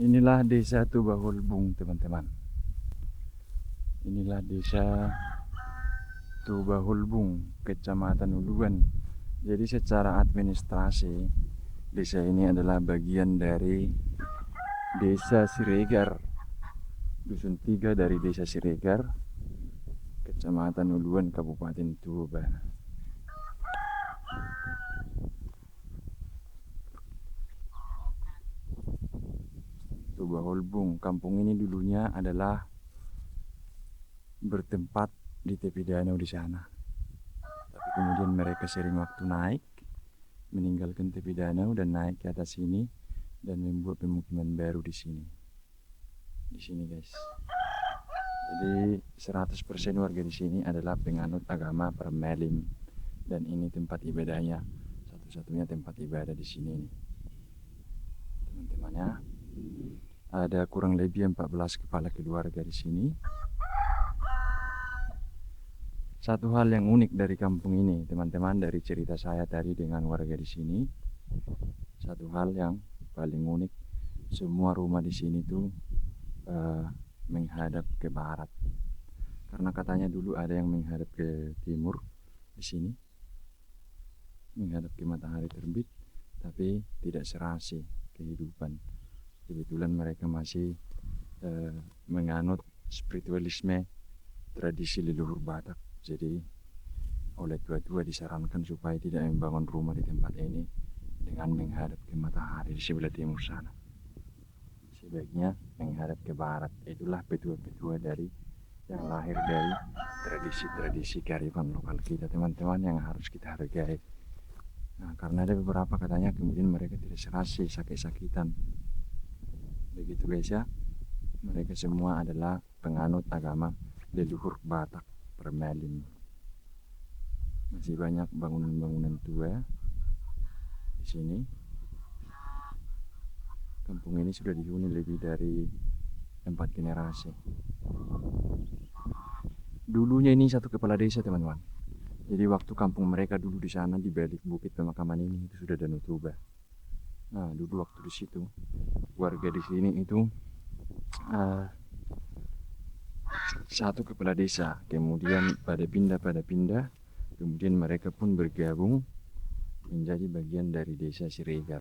Inilah desa Tubahulbung, teman-teman. Inilah desa Tubahulbung, Kecamatan Uluan. Jadi secara administrasi, desa ini adalah bagian dari Desa Siregar, Dusun 3 dari Desa Siregar, Kecamatan Uluan, Kabupaten Tuba. Tubahulbung, kampung ini dulunya adalah bertempat di tepi danau di sana. Tapi kemudian mereka sering waktu naik, meninggalkan tepi danau dan naik ke atas sini dan membuat pemukiman baru di sini. Di sini, guys. Jadi 100% warga di sini adalah penganut agama Permelim dan ini tempat ibadahnya. Satu-satunya tempat ibadah di sini nih. Teman-temannya, ada kurang lebih 14 kepala keluarga di sini. Satu hal yang unik dari kampung ini, teman-teman, dari cerita saya tadi dengan warga di sini, satu hal yang paling unik, semua rumah di sini tuh menghadap ke barat. Karena katanya dulu ada yang menghadap ke timur di sini, menghadap ke matahari terbit, tapi tidak serasi kehidupan. Kebetulan mereka masih menganut spiritualisme tradisi leluhur Batak. Jadi oleh tua-tua disarankan supaya tidak membangun rumah di tempat ini dengan menghadap ke matahari di sebelah timur sana. Sebaiknya menghadap ke barat. Itulah petua-petua dari yang lahir dari tradisi-tradisi kearifan lokal kita, teman-teman, yang harus kita hargai. Nah, karena ada beberapa katanya kemudian mereka tidak serasi, sakit-sakitan. Begitu guys ya. Mereka semua adalah penganut agama leluhur Batak Permelim. Masih banyak bangunan-bangunan tua di sini. Kampung ini sudah dihuni lebih dari 4 generasi. Dulunya ini satu kepala desa, teman-teman. Jadi waktu kampung mereka dulu di sana di balik bukit pemakaman ini itu sudah Danau Toba. Nah, dulu waktu di situ warga di sini itu satu kepala desa, kemudian pada pindah, kemudian mereka pun bergabung menjadi bagian dari Desa Siregar.